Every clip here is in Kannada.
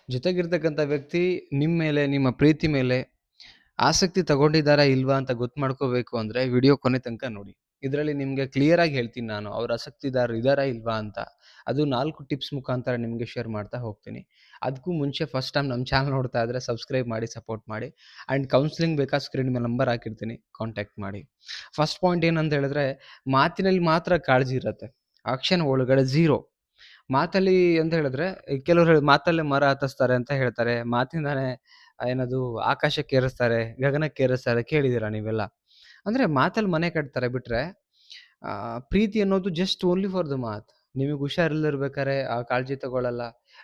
ಜೊತೆಗಿರ್ತಕ್ಕಂಥ ವ್ಯಕ್ತಿ ನಿಮ್ಮ ಮೇಲೆ, ನಿಮ್ಮ ಪ್ರೀತಿ ಮೇಲೆ ಆಸಕ್ತಿ ತಗೊಂಡಿದ್ದಾರಾ ಇಲ್ವಾ ಅಂತ ಗೊತ್ತು ಮಾಡ್ಕೋಬೇಕು ಅಂದ್ರೆ ವಿಡಿಯೋ ಕೊನೆ ತನಕ ನೋಡಿ. ಇದರಲ್ಲಿ ನಿಮ್ಗೆ ಕ್ಲಿಯರ್ ಆಗಿ ಹೇಳ್ತೀನಿ ನಾನು ಅವ್ರು ಆಸಕ್ತಿದಾರರು ಇದ್ದಾರಾ ಇಲ್ವಾ ಅಂತ. ಅದು 4 ಟಿಪ್ಸ್ ಮುಖಾಂತರ ನಿಮ್ಗೆ ಶೇರ್ ಮಾಡ್ತಾ ಹೋಗ್ತೀನಿ. ಅದಕ್ಕೂ ಮುಂಚೆ ಫಸ್ಟ್ ಟೈಮ್ ನಮ್ಮ ಚಾನಲ್ ನೋಡ್ತಾ ಇದ್ರೆ ಸಬ್ಸ್ಕ್ರೈಬ್ ಮಾಡಿ, ಸಪೋರ್ಟ್ ಮಾಡಿ. ಆ್ಯಂಡ್ ಕೌನ್ಸಿಲಿಂಗ್ ಬೇಕಾ ಸ್ಕ್ರೀನ್ ಮೇಲೆ ನಂಬರ್ ಹಾಕಿರ್ತೀನಿ, ಕಾಂಟ್ಯಾಕ್ಟ್ ಮಾಡಿ. ಫಸ್ಟ್ ಪಾಯಿಂಟ್ ಏನಂತ ಹೇಳಿದ್ರೆ, ಮಾತಿನಲ್ಲಿ ಮಾತ್ರ ಕಾಳಜಿ ಇರುತ್ತೆ, ಆಕ್ಷನ್ ಒಳಗಡೆ ಝೀರೋ. ಮಾತಲ್ಲಿ ಅಂತ ಹೇಳಿದ್ರೆ ಕೆಲವರು ಮಾತಲ್ಲೇ ಮರ ಹತ್ತಿಸ್ತಾರೆ ಅಂತ ಹೇಳ್ತಾರೆ. ಮಾತಿಂದಾನೇ ಏನದು ಆಕಾಶಕ್ಕೇರಿಸ್ತಾರೆ, ಗಗನಕ್ಕೇರಿಸ್ತಾರೆ ಕೇಳಿದೀರಾ ನೀವೆಲ್ಲ. ಅಂದ್ರೆ ಮಾತಲ್ಲಿ ಮನೆ ಕಟ್ತಾರೆ ಬಿಟ್ರೆ, ಪ್ರೀತಿ ಅನ್ನೋದು ಜಸ್ಟ್ ಓನ್ಲಿ ಫಾರ್ ದ ಮಾತ್. ನಿಮಗೆ ಹುಷಾರಿಲ್ಲದಿರ್ಬೇಕಾದ್ರೆ ಕಾಳಜಿ ತಗೊಳಲ್ಲ.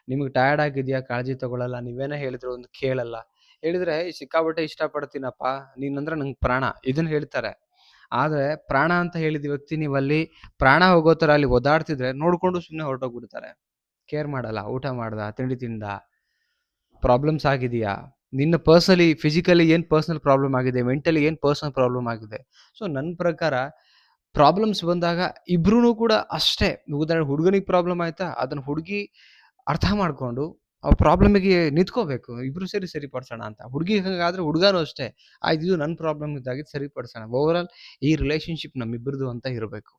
ನಿಮಗೆ ಟಯರ್ಡ್ ಆಗಿದ್ಯಾ ಕಾಳಜಿ ತಗೊಳಲ್ಲ. ನೀವೇನೇ ಹೇಳಿದ್ರು ಒಂದು ಕೇಳಲ್ಲ. ಹೇಳಿದ್ರೆ ಸಿಕ್ಕಾಪಟ್ಟೆ ಇಷ್ಟಪಡ್ತೀನಪ್ಪ, ನೀನಂದ್ರೆ ನಂಗೆ ಪ್ರಾಣ, ಇದನ್ನ ಹೇಳ್ತಾರೆ. ಆದ್ರೆ ಪ್ರಾಣ ಅಂತ ಹೇಳಿದ ವ್ಯಕ್ತಿ ನೀವಲ್ಲಿ ಪ್ರಾಣ ಹೋಗೋ ಥರ ಅಲ್ಲಿ ಒದ್ದಾಡ್ತಿದ್ರೆ ನೋಡ್ಕೊಂಡು ಸುಮ್ಮನೆ ಹೊರಟೋಗ್ಬಿಡ್ತಾರೆ. ಕೇರ್ ಮಾಡಲ್ಲ. ಊಟ ಮಾಡ್ದ, ತಿಂಡಿ ತಿಂದ, ಪ್ರಾಬ್ಲಮ್ಸ್ ಆಗಿದೆಯಾ, ನಿನ್ನ ಪರ್ಸನಲಿ ಫಿಸಿಕಲಿ ಏನು ಪರ್ಸನಲ್ ಪ್ರಾಬ್ಲಮ್ ಆಗಿದೆ, ಮೆಂಟಲಿ ಏನು ಪರ್ಸನಲ್ ಪ್ರಾಬ್ಲಮ್ ಆಗಿದೆ. ಸೊ ನನ್ನ ಪ್ರಕಾರ ಪ್ರಾಬ್ಲಮ್ಸ್ ಬಂದಾಗ ಇಬ್ರೂ ಕೂಡ ಅಷ್ಟೇ. ಉದಾಹರಣೆ ಹುಡುಗನಿಗೆ ಪ್ರಾಬ್ಲಮ್ ಆಯ್ತಾ, ಅದನ್ನ ಹುಡುಗಿ ಅರ್ಥ ಮಾಡ್ಕೊಂಡು ಆ ಪ್ರಾಬ್ಲಮಿಗೆ ನಿಂತ್ಕೋಬೇಕು. ಇಬ್ರು ಸೇರಿ ಸರಿಪಡಿಸೋಣ ಅಂತ. ಹುಡುಗಿ ಹಂಗಾದ್ರೆ ಹುಡುಗನೂ ಅಷ್ಟೇ. ಆಯ್ತು, ಇದು ನನ್ನ ಪ್ರಾಬ್ಲಮ್ ಇದ್ದಾಗಿ ಸರಿಪಡಿಸೋಣ. ಓವರಾಲ್ ಈ ರಿಲೇಶನ್‌ಶಿಪ್ ನಮ್ಮಿಬ್ಬರದು ಅಂತ ಇರಬೇಕು.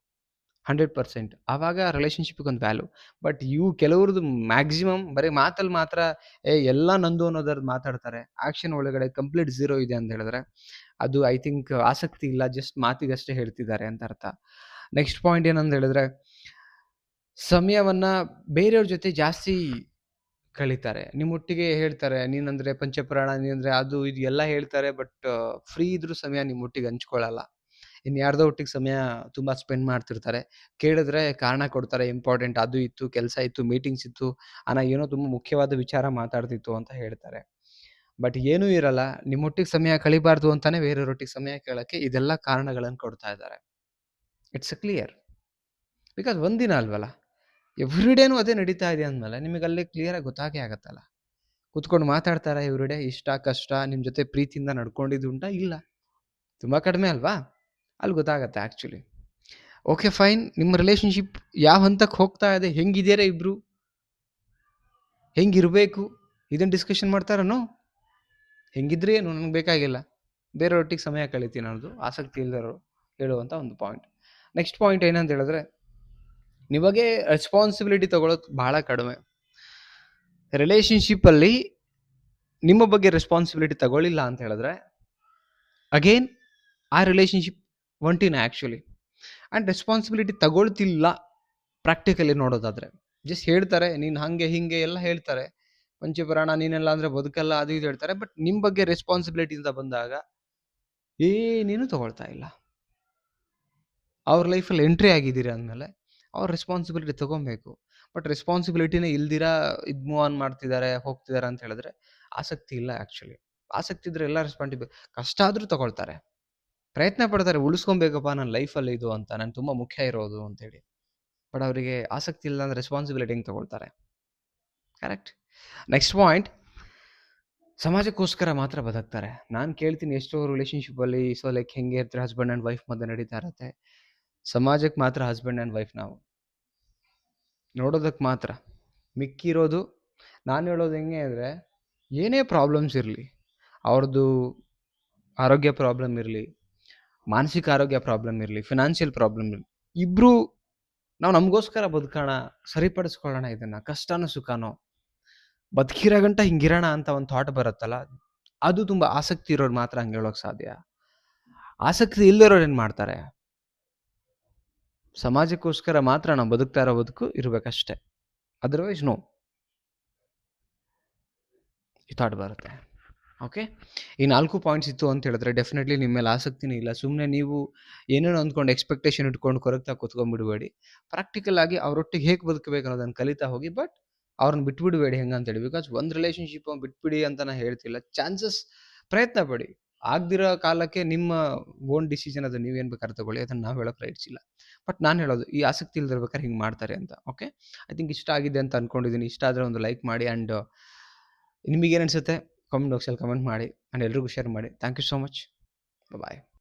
100% ಆವಾಗ ರಿಲೇಶನ್‌ಶಿಪ್‌ಗೆ ಒಂದು ವ್ಯಾಲ್ಯೂ. ಬಟ್ ಕೆಲವ್ರದ್ದು ಮ್ಯಾಕ್ಸಿಮಮ್ ಬರೀ ಮಾತಲ್ಲಿ ಮಾತ್ರ ಎಲ್ಲ ನಂದು ಅನ್ನೋದರ್ದು ಮಾತಾಡ್ತಾರೆ. ಆಕ್ಷನ್ ಒಳಗಡೆ ಕಂಪ್ಲೀಟ್ ಝೀರೋ ಇದೆ ಅಂತ ಹೇಳಿದ್ರೆ, ಅದು ಐ ಥಿಂಕ್ ಆಸಕ್ತಿ ಇಲ್ಲ, ಜಸ್ಟ್ ಮಾತಿಗಷ್ಟೇ ಹೇಳ್ತಿದ್ದಾರೆ ಅಂತ ಅರ್ಥ. ನೆಕ್ಸ್ಟ್ ಪಾಯಿಂಟ್ ಏನಂತ ಹೇಳಿದ್ರೆ, ಸಮಯವನ್ನ ಬೇರೆಯವ್ರ ಜೊತೆ ಜಾಸ್ತಿ ಕಳೀತಾರೆ. ನಿಮ್ಮೊಟ್ಟಿಗೆ ಹೇಳ್ತಾರೆ, ನೀನಂದ್ರೆ ಪಂಚಪ್ರಾಣ, ನೀನಂದ್ರೆ ಅದು ಇದು ಎಲ್ಲ ಹೇಳ್ತಾರೆ. ಬಟ್ ಫ್ರೀ ಇದ್ರೂ ಸಮಯ ನಿಮ್ಮೊಟ್ಟಿಗೆ ಹಂಚ್ಕೊಳ್ಳಲ್ಲ. ಇನ್ಯಾರ್ದೋ ಒಟ್ಟಿಗೆ ಸಮಯ ತುಂಬಾ ಸ್ಪೆಂಡ್ ಮಾಡ್ತಿರ್ತಾರೆ. ಕೇಳಿದ್ರೆ ಕಾರಣ ಕೊಡ್ತಾರೆ, ಇಂಪಾರ್ಟೆಂಟ್ ಅದು ಇತ್ತು, ಕೆಲಸ ಇತ್ತು, ಮೀಟಿಂಗ್ಸ್ ಇತ್ತು, ಏನೋ ತುಂಬಾ ಮುಖ್ಯವಾದ ವಿಚಾರ ಮಾತಾಡ್ತಿತ್ತು ಅಂತ ಹೇಳ್ತಾರೆ. ಬಟ್ ಏನೂ ಇರಲ್ಲ. ನಿಮ್ಮೊಟ್ಟಿಗೆ ಸಮಯ ಕಳಿಬಾರ್ದು ಅಂತಾನೆ ಬೇರೆಯವರೊಟ್ಟಿಗೆ ಸಮಯ ಕೇಳಕ್ಕೆ ಇದೆಲ್ಲ ಕಾರಣಗಳನ್ನು ಕೊಡ್ತಾ ಇದ್ದಾರೆ. It's clear. ಬಿಕಾಸ್ ಒಂದಿನ ಅಲ್ವಲ್ಲ, ಎವ್ರಿಡೇನೂ ಅದೇ ನಡೀತಾ ಇದೆ ಅಂದ್ಮೇಲೆ ನಿಮಗೆ ಅಲ್ಲಿ ಕ್ಲಿಯರಾಗಿ ಗೊತ್ತಾಗೇ ಆಗತ್ತಲ್ಲ. ಕೂತ್ಕೊಂಡು ಮಾತಾಡ್ತಾರಾ ಎವ್ರಿಡೇ? ಇಷ್ಟ, ಕಷ್ಟ, ನಿಮ್ಮ ಜೊತೆ ಪ್ರೀತಿಯಿಂದ ನಡ್ಕೊಂಡಿದ್ದುಂಟಾ? ಇಲ್ಲ. ತುಂಬಾ ಕಡಿಮೆ ಅಲ್ವಾ? ಅಲ್ಲಿ ಗೊತ್ತಾಗತ್ತೆ ಆ್ಯಕ್ಚುಲಿ. Okay fine. ನಿಮ್ಮ ರಿಲೇಶನ್‌ಶಿಪ್ ಯಾವ ಹಂತಕ್ಕೆ ಹೋಗ್ತಾ ಇದೆ? ಹೆಂಗಿದ್ದೀರಾ ಇಬ್ರು? ಹೆಂಗಿರಬೇಕು? ಇದನ್ನ ಡಿಸ್ಕಷನ್ ಮಾಡ್ತಾರೇನೋ? ಹೆಂಗಿದ್ರೆ ಏನು ನನಗೆ ಬೇಕಾಗಿಲ್ಲ. ಬೇರೆಯವರೊಟ್ಟಿಗೆ ಸಮಯ ಕಳಿತೀನಿ ಅನ್ನೋದು ಆಸಕ್ತಿ ಇಲ್ದಿರೋರು ಹೇಳುವಂಥ ಒಂದು ಪಾಯಿಂಟ್. ನೆಕ್ಸ್ಟ್ ಪಾಯಿಂಟ್ ಏನಂತ ಹೇಳಿದ್ರೆ, ನಿಮಗೆ ರೆಸ್ಪಾನ್ಸಿಬಿಲಿಟಿ ತಗೊಳ್ಳೋದು ಬಹಳ ಕಡಿಮೆ. ರಿಲೇಶನ್‌ಶಿಪ್ಪಲ್ಲಿ ನಿಮ್ಮ ಬಗ್ಗೆ ರೆಸ್ಪಾನ್ಸಿಬಿಲಿಟಿ ತಗೊಳ್ಳಿಲ್ಲ ಅಂತ ಹೇಳಿದ್ರೆ, ಅಗೇನ್ ಆ ರಿಲೇಶನ್‌ಶಿಪ್ ಒಂಟಿನೇ ಆ್ಯಕ್ಚುಲಿ. ಆ್ಯಂಡ್ ರೆಸ್ಪಾನ್ಸಿಬಿಲಿಟಿ ತಗೊಳ್ತಿಲ್ಲ ಪ್ರಾಕ್ಟಿಕಲಿ ನೋಡೋದಾದ್ರೆ. ಜಸ್ಟ್ ಹೇಳ್ತಾರೆ, ನೀನು ಹಂಗೆ ಹಿಂಗೆ ಎಲ್ಲ ಹೇಳ್ತಾರೆ. ಪಂಚಪ್ರಾಣ ನೀನೆಲ್ಲ ಅಂದರೆ ಬದುಕಲ್ಲ, ಅದು ಇದು ಹೇಳ್ತಾರೆ. ಬಟ್ ನಿಮ್ಮ ಬಗ್ಗೆ ರೆಸ್ಪಾನ್ಸಿಬಿಲಿಟಿ ಅಂತ ಬಂದಾಗ ಏನೇನು ತಗೊಳ್ತಾ ಇಲ್ಲ. ಅವ್ರ ಲೈಫಲ್ಲಿ ಎಂಟ್ರಿ ಆಗಿದ್ದೀರಿ ಅಂದಮೇಲೆ ಅವ್ರ ರೆಸ್ಪಾನ್ಸಿಬಿಲಿಟಿ ತಗೊಬೇಕು. ಬಟ್ ರೆಸ್ಪಾನ್ಸಿಬಿಲಿಟಿನೇ ಇಲ್ದಿರಾ ಮೂವ್ ಆನ್ ಮಾಡ್ತಿದ್ದಾರೆ, ಹೋಗ್ತಿದ್ದಾರೆ ಅಂತ ಹೇಳಿದ್ರೆ ಆಸಕ್ತಿ ಇಲ್ಲ ಆ್ಯಕ್ಚುಲಿ. ಆಸಕ್ತಿ ಇದ್ರೆ ಎಲ್ಲ ಕಷ್ಟ ಆದರೂ ತಗೊಳ್ತಾರೆ. ಪ್ರಯತ್ನ ಪಡ್ತಾರೆ, ಉಳಿಸ್ಕೊಬೇಕಪ್ಪ ನನ್ನ ಲೈಫಲ್ಲಿ ಇದು ಅಂತ, ನಾನು ತುಂಬ ಮುಖ್ಯ ಇರೋದು ಅಂತೇಳಿ. ಬಟ್ ಅವರಿಗೆ ಆಸಕ್ತಿ ಇಲ್ಲ ಅಂದರೆ ರೆಸ್ಪಾನ್ಸಿಬಿಲಿಟಿ ಹೆಂಗೆ ತಗೊಳ್ತಾರೆ? ಕರೆಕ್ಟ್. ನೆಕ್ಸ್ಟ್ ಪಾಯಿಂಟ್, ಸಮಾಜಕ್ಕೋಸ್ಕರ ಮಾತ್ರ ಬದುಕ್ತಾರೆ. ನಾನು ಕೇಳ್ತೀನಿ ಎಷ್ಟೋ ರಿಲೇಶನ್‌ಶಿಪ್ಪಲ್ಲಿ ಲೈಕ್ ಹೆಂಗೆ ಇರ್ತಾರೆ, ಹಸ್ಬೆಂಡ್ ಆ್ಯಂಡ್ ವೈಫ್ ಮಧ್ಯೆ ನಡೀತಾ ಇರುತ್ತೆ. ಸಮಾಜಕ್ಕೆ ಮಾತ್ರ ಹಸ್ಬೆಂಡ್ ಆ್ಯಂಡ್ ವೈಫ್ ನಾವು. ನೋಡೋದಕ್ಕೆ ಮಾತ್ರ. ಮಿಕ್ಕಿರೋದು ನಾನು ಹೇಳೋದು ಹೆಂಗೆ ಅಂದರೆ, ಏನೇ ಪ್ರಾಬ್ಲಮ್ಸ್ ಇರಲಿ, ಅವ್ರದ್ದು ಆರೋಗ್ಯ ಪ್ರಾಬ್ಲಮ್ ಇರಲಿ, ಮಾನಸಿಕ ಆರೋಗ್ಯ ಪ್ರಾಬ್ಲಮ್ ಇರಲಿ, ಫಿನಾನ್ಷಿಯಲ್ ಪ್ರಾಬ್ಲಮ್ ಇರಲಿ, ಇಬ್ಬರೂ ನಾವು ನಮಗೋಸ್ಕರ ಬದುಕೋಣ, ಸರಿಪಡಿಸ್ಕೊಳ್ಳೋಣ ಇದನ್ನು, ಕಷ್ಟನೋ ಸುಖನೋ. ಬದುಕಿರೋ ಗಂಟ ಹಿಂಗಿರೋಣ ಅಂತ ಒಂದು ಥಾಟ್ ಬರುತ್ತಲ್ಲ, ಅದು ತುಂಬ ಆಸಕ್ತಿ ಇರೋರು ಮಾತ್ರ ಹಂಗೆ ಹೇಳೋಕ್ಕೆ ಸಾಧ್ಯ. ಆಸಕ್ತಿ ಇಲ್ಲದಿರೋರು ಏನು ಮಾಡ್ತಾರೆ? ಸಮಾಜಕ್ಕೋಸ್ಕರ ಮಾತ್ರ ನಾವು ಬದುಕ್ತಾ ಇರೋ ಬದುಕು ಇರಬೇಕಷ್ಟೆ. Otherwise no. ಈ ಥಾಟ್ ಬರುತ್ತೆ. ಓಕೆ. ಈ 4 ಪಾಯಿಂಟ್ಸ್ ಇತ್ತು ಅಂತ ಹೇಳಿದ್ರೆ ಡೆಫಿನೆಟ್ಲಿ ನಿಮ್ಮ ಮೇಲೆ ಆಸಕ್ತಿನೇ ಇಲ್ಲ. ಸುಮ್ಮನೆ ನೀವು ಏನೇನೋ ಅಂದ್ಕೊಂಡು ಎಕ್ಸ್ಪೆಕ್ಟೇಷನ್ ಇಟ್ಕೊಂಡು ಕೊರಗ್ತಾ ಕೂತ್ಕೊಂಡ್ಬಿಡಬೇಡಿ. ಪ್ರಾಕ್ಟಿಕಲ್ ಆಗಿ ಅವರೊಟ್ಟಿಗೆ ಹೇಗೆ ಬದುಕಬೇಕು ಅನ್ನೋದನ್ನು ಕಲಿತಾ ಹೋಗಿ. ಬಟ್ ಅವ್ರನ್ನ ಬಿಟ್ಬಿಡಬೇಡಿ ಹೆಂಗಂತೇಳಿ. ಬಿಕಾಸ್ ಒಂದು ರಿಲೇಶನ್ಶಿಪ್ ಬಿಟ್ಬಿಡಿ ಅಂತ ನಾನು ಹೇಳ್ತಿಲ್ಲ. ಚಾನ್ಸಸ್ ಪ್ರಯತ್ನ ಪಡಿ. ಆಗದಿರೋ ಕಾಲಕ್ಕೆ ನಿಮ್ಮ ಓನ್ ಡಿಸಿಷನ್, ಅದು ನೀವೇನು ಬೇಕಾದ್ರೆ ತಗೊಳ್ಳಿ, ಅದನ್ನು ನಾವು ಹೇಳೋಕೆ ರೈಟ್ಸ್ ಇಲ್ಲ. ಬಟ್ ನಾನು ಹೇಳೋದು ಈ ಆಸಕ್ತಿ ಇಲ್ದಿರ್ಬೇಕಾದ್ರೆ ಹಿಂಗೆ ಮಾಡ್ತಾರೆ ಅಂತ. ಓಕೆ. ಐ ಥಿಂಕ್ ಇಷ್ಟ ಆಗಿದೆ ಅಂತ ಅಂದ್ಕೊಂಡಿದ್ದೀನಿ. ಇಷ್ಟ ಆದರೆ ಒಂದು ಲೈಕ್ ಮಾಡಿ. ಆ್ಯಂಡ್ ನಿಮಗೇನು ಅನಿಸುತ್ತೆ ಕಾಮೆಂಟ್ ಬಾಕ್ಸಲ್ಲಿ ಕಮೆಂಟ್ ಮಾಡಿ. ಆ್ಯಂಡ್ ಎಲ್ರಿಗೂ ಶೇರ್ ಮಾಡಿ. Thank you so much. Bye.